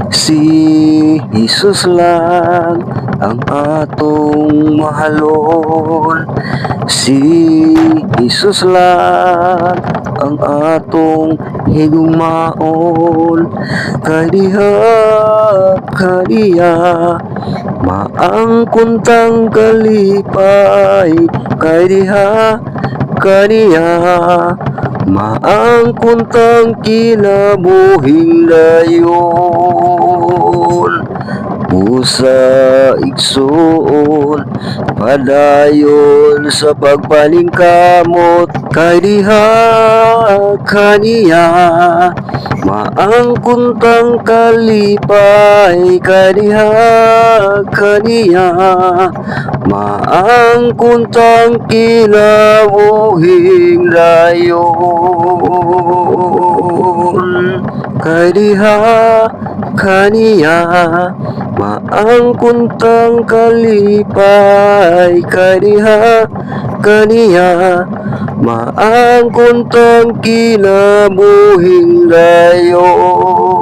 Si Jesus lang ang atong mahalon. Si Jesus lang ang atong higugmaon. Kadiha kaniya maangkon tang kalipay. Kadiha kaniya maangkon tang kinabuhing dayon. Busa igsuon padayon sa pagpalingkamot. Kadiha kaniya maangkon tang kalipay. Kadiha kaniya maangkon tang kinabuhing dayon. Kadiha kaniya maangkon tang kalipay. Kadiha kaniya maangkon tang kinabuhing dayon.